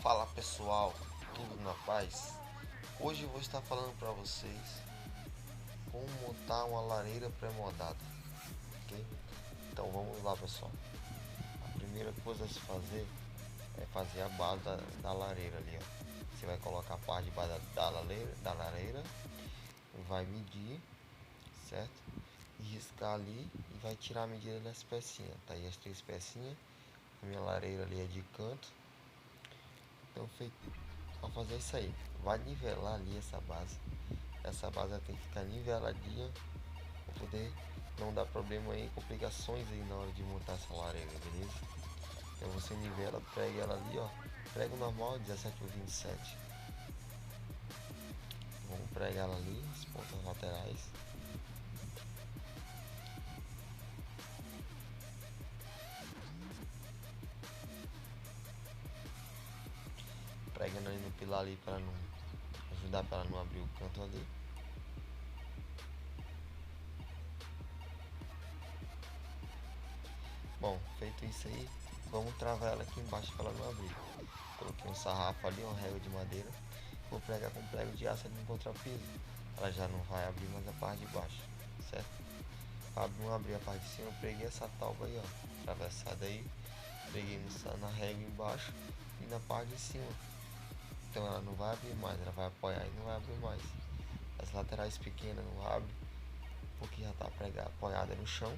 Fala pessoal, tudo na paz? Hoje eu vou estar falando para vocês como montar uma lareira pré-moldada, ok? Então vamos lá pessoal. A primeira coisa a se fazer é fazer a base da lareira ali, ó. Você vai colocar a parte de base da lareira e vai medir, certo? E riscar ali e vai tirar a medida das pecinhas. Tá aí as 3 pecinhas. A minha lareira ali é de canto. Então feito. Ao fazer isso aí, vai nivelar ali essa base. Essa base tem que ficar niveladinha para poder não dar problema aí, complicações aí na hora de montar essa lareira, beleza? Então você nivela, prega ela ali, ó. Prego normal 17 por 27. Vamos pregar ela ali, as pontas laterais. Pregando ali no pilar ali para não ajudar para não abrir o canto ali. Bom, feito isso aí, vamos travar ela aqui embaixo para ela não abrir. Coloquei um sarrafo ali, uma régua de madeira. Vou pregar com prego de aço ali no contrapiso. Ela já não vai abrir mais a parte de baixo, certo? Para não abrir a parte de cima, eu preguei essa tábua aí, ó, atravessada aí. Preguei na régua embaixo e na parte de cima. Então ela não vai abrir mais, ela vai apoiar e não vai abrir mais. As laterais pequenas não abrem, porque já está apoiada no chão,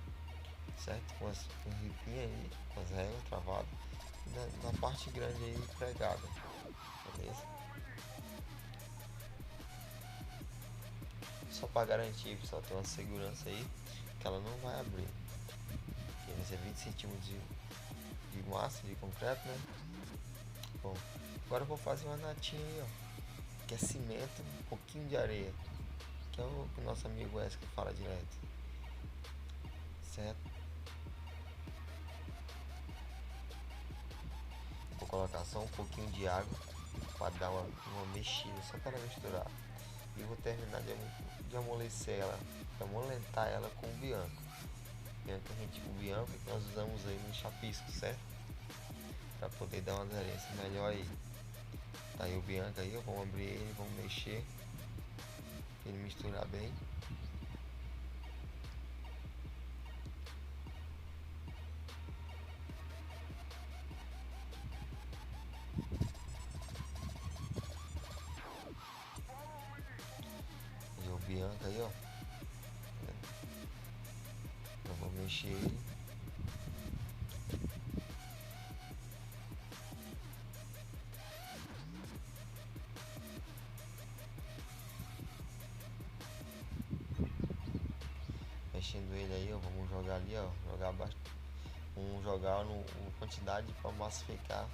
certo? Com as ripinhas aí, com as réguas travadas. E na parte grande aí pregada, beleza? Só para garantir, pessoal, ter uma segurança aí que ela não vai abrir. Aqui vai ser 20 centímetros de massa, de concreto, né? Bom, agora eu vou fazer uma natinha aí, ó, que é cimento, um pouquinho de areia, que é o que o nosso amigo Wesley fala direto, certo? Vou colocar só um pouquinho de água para dar uma mexida, só para misturar. E vou terminar de amolecer ela, de amolentar ela com o bianco. O bianco que nós usamos aí no chapisco, certo? Para poder dar uma aderência melhor aí. Tá aí o bianco aí, vamos abrir ele, vamos mexer, pra ele misturar bem. E o bianco aí, ó, eu vou mexer ele. Mexendo ele aí, ó, vamos jogar ali, ó, jogar abaixo. Vamos jogar no quantidade para massa ficar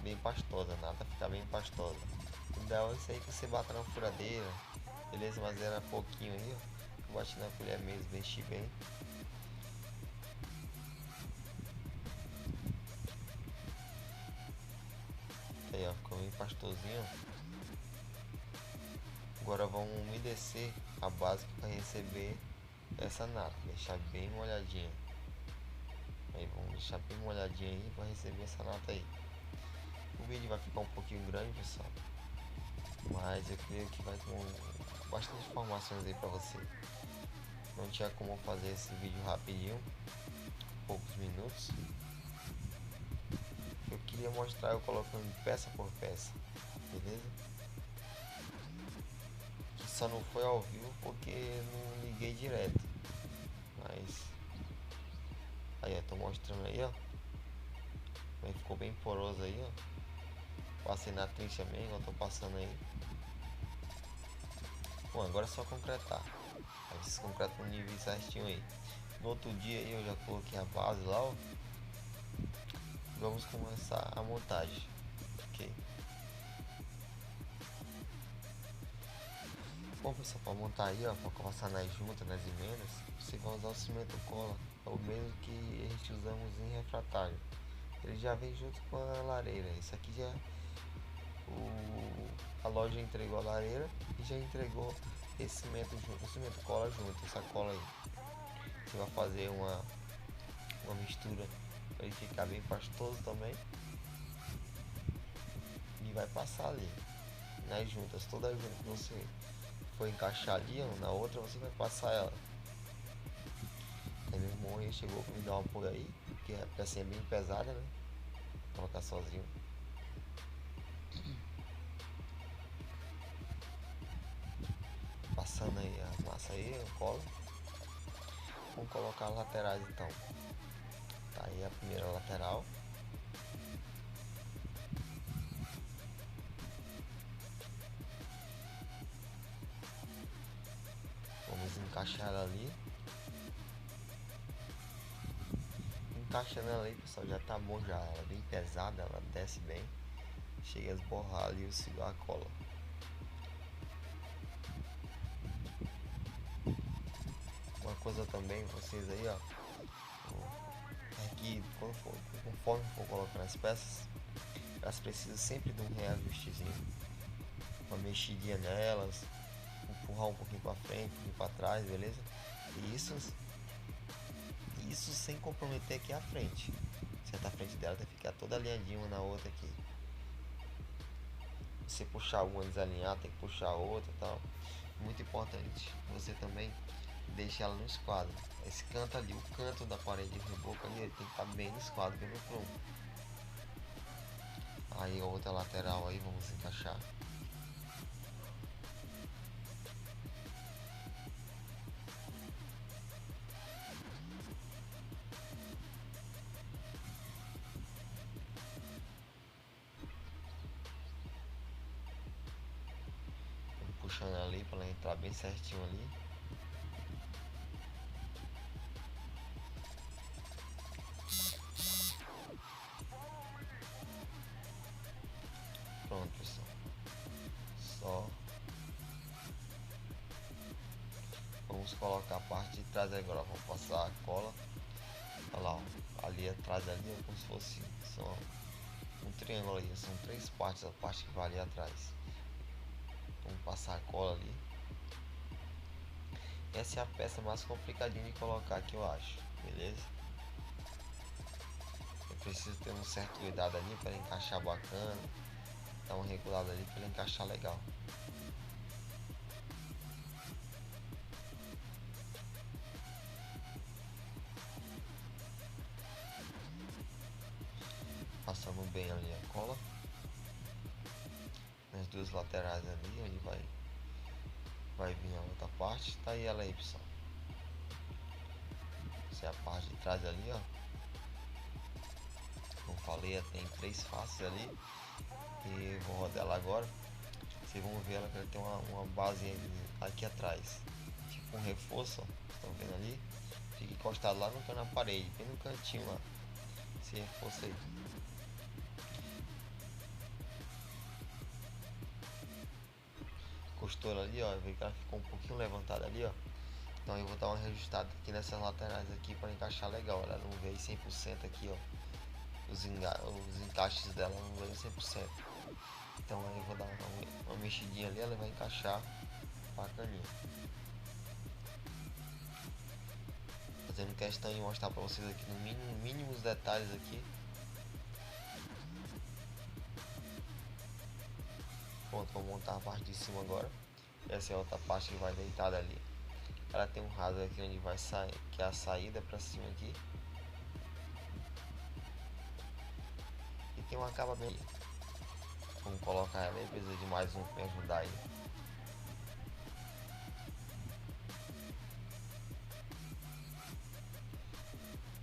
bem pastosa, nada ficar bem pastosa. O ideal é isso aí que você bata na furadeira, beleza? Mas era pouquinho aí, ó. Eu bati na colher mesmo, mexi bem. Aí, ó, ficou bem pastosinho. Agora vamos umedecer a base para receber essa nata, deixar bem molhadinha. Aí vamos deixar bem molhadinha aí para receber essa nata aí. O vídeo vai ficar um pouquinho grande, pessoal, mas eu creio que vai com bastante informações aí para você. Não tinha como fazer esse vídeo rapidinho, poucos minutos. Eu queria mostrar eu colocando peça por peça, beleza? Que só não foi ao vivo porque não liguei direto. Mas aí eu tô mostrando aí, ó. Mas ficou bem poroso aí, ó. Passei na trincha mesmo, eu tô passando aí. Bom, agora é só concretar. Aí vocês concretam no nível certinho aí. No outro dia aí eu já coloquei a base lá, ó. Vamos começar a montagem, ok? Bom pessoal, para montar aí, ó, para começar nas juntas, nas emendas, você vai usar o cimento cola, é o mesmo que a gente usamos em refratário. Ele já vem junto com a lareira. Isso aqui já a loja entregou a lareira e já entregou esse cimento junto, o cimento cola junto, essa cola aí. Você vai fazer uma mistura para ele ficar bem pastoso também. vai passar ali nas juntas, toda junta que você for encaixar ali, ó, na outra você vai passar ela. Aí meu irmão aí chegou pra me dar um apoio aí, porque a peça é bem pesada, né? Vou colocar sozinho. Passando aí a massa aí, o colo. Vamos colocar as laterais então. Tá aí a primeira lateral. Vamos encaixar ela ali. Encaixando ela aí, pessoal, já tá bom já. Ela é bem pesada, ela desce bem. Chega a esborrar ali a cola. Uma coisa também, vocês aí, ó. É que conforme for colocando as peças, elas precisam sempre de um reajustezinho. Uma mexidinha nelas, empurrar um pouquinho para frente, um pouquinho para trás, beleza? E isso sem comprometer aqui a frente. Certo, a frente dela vai ficar toda alinhadinha uma na outra aqui. Se você puxar uma desalinhar, tem que puxar a outra e tal. Muito importante, você também deixa ela no esquadro. Esse canto ali, o canto da parede de reboco ali, ele tem que estar bem no esquadro, bem no prumo. Aí a outra lateral aí, vamos encaixar. Puxando ali para ela entrar bem certinho ali. Pronto, pessoal. Só vamos colocar a parte de trás agora. Vamos passar a cola. Olha lá, ó. Ali atrás ali é como se fosse só um triângulo aí. São três partes, a parte que vai ali atrás. Vamos passar a cola ali. Essa é a peça mais complicadinha de colocar que eu acho, beleza? Eu preciso ter um certo cuidado ali para encaixar bacana, dar uma regulada ali para ele encaixar legal. Passando bem ali a cola nas duas laterais ali, onde vai vir a outra parte. Tá aí ela aí, pessoal. Essa é a parte de trás ali, ó. Como falei, tem três faces ali. E vou rodar ela agora. Vocês vão ver ela que ela tem uma base aqui atrás. Tipo um reforço, ó. Estão vendo ali? Fica encostado lá na parede, bem no cantinho lá. Esse reforço aí. Costura ali, ó. Vê que ela ficou um pouquinho levantada ali, ó. Então eu vou dar uma reajustada aqui nessas laterais aqui para encaixar legal. Ela não veio 100% aqui, ó. Os encaixes dela não veio 100%. Então aí eu vou dar uma mexidinha ali, ela vai encaixar bacaninha. Fazendo questão de mostrar para vocês aqui no mínimos detalhes aqui. Pronto, vou montar a parte de cima agora. Essa é a outra parte que vai deitada ali. Ela tem um raso aqui onde vai sair, que é a saída para cima aqui. E tem uma caba bem. Vamos colocar ela aí, precisa de mais um para me ajudar aí.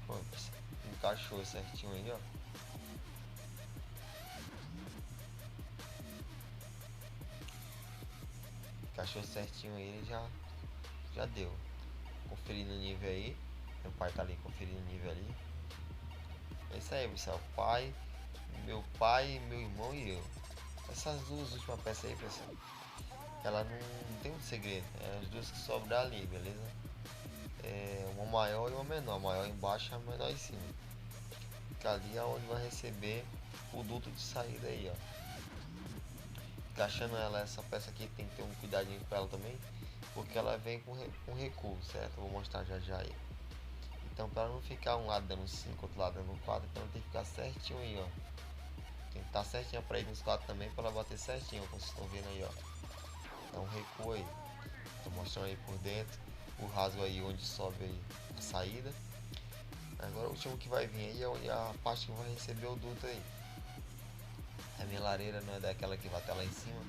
Pronto, encaixou certinho aí, ó. Encaixou certinho aí, ele já deu. Conferindo o nível aí. Meu pai tá ali conferindo o nível ali. É isso aí, pessoal. Meu pai, meu irmão e eu. Essas duas últimas peças aí, pessoal, ela não tem muito segredo. É as duas que sobram ali, beleza? É uma maior e uma menor. A maior embaixo e a menor em cima. Fica ali é onde vai receber o duto de saída aí, ó. Encaixando ela, essa peça aqui tem que ter um cuidadinho com ela também, porque ela vem com recuo, certo? Eu vou mostrar já aí. Então, para não ficar um lado dando 5, outro lado dando 4, então tem que ficar certinho aí, ó. Tem que estar certinho para ir nos quadros também, para ela bater certinho, como vocês estão vendo aí, ó. Dá um recuo aí. Tô mostrando aí por dentro o rasgo aí onde sobe aí a saída. Agora o último que vai vir aí é a parte que vai receber o duto aí. A minha lareira não é daquela que vai até lá em cima.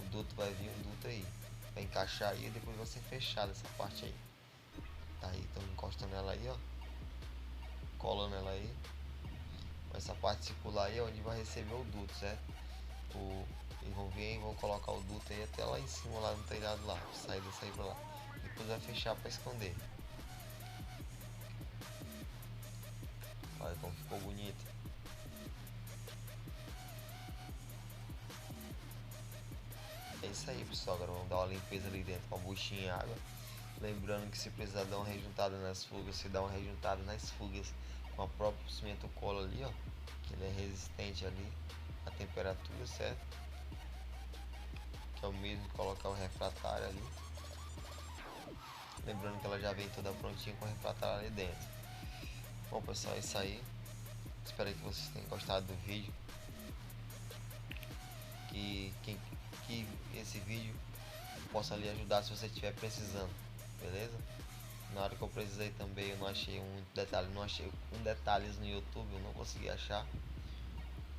O duto vai vir um duto aí. Vai encaixar aí e depois vai ser fechada essa parte aí. Tá aí, estamos encostando ela aí, ó. Colando ela aí. Essa parte circular aí é onde vai receber o duto, certo? Eles vão vir e vão colocar o duto aí até lá em cima, lá no telhado lá. Sair pra lá. Depois vai fechar para esconder. Olha como ficou bonito. É isso aí, pessoal. Agora vamos dar uma limpeza ali dentro com a buchinha e água. Lembrando que se precisar dar uma rejuntada nas fugas, você dá uma rejuntada nas fugas com a própria cimento cola ali, ó. Que ele é resistente ali à temperatura, certo? Que é o mesmo que colocar o refratário ali. Lembrando que ela já vem toda prontinha com o refratário ali dentro. Bom, pessoal, é isso aí. Espero que vocês tenham gostado do vídeo. Que esse vídeo possa lhe ajudar se você estiver precisando, beleza? Na hora que eu precisei também, eu não achei um detalhe, não achei um detalhes no YouTube, eu não consegui achar.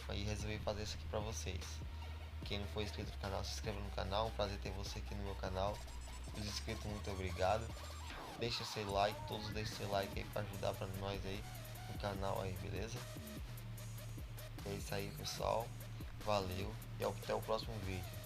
Aí resolvi fazer isso aqui pra vocês. Quem não for inscrito no canal, se inscreva no canal. Um prazer ter você aqui no meu canal. Os inscritos, muito obrigado. Deixa seu like, todos deixem seu like aí pra ajudar pra nós aí no canal aí, beleza? É isso aí, pessoal. Valeu e até o próximo vídeo.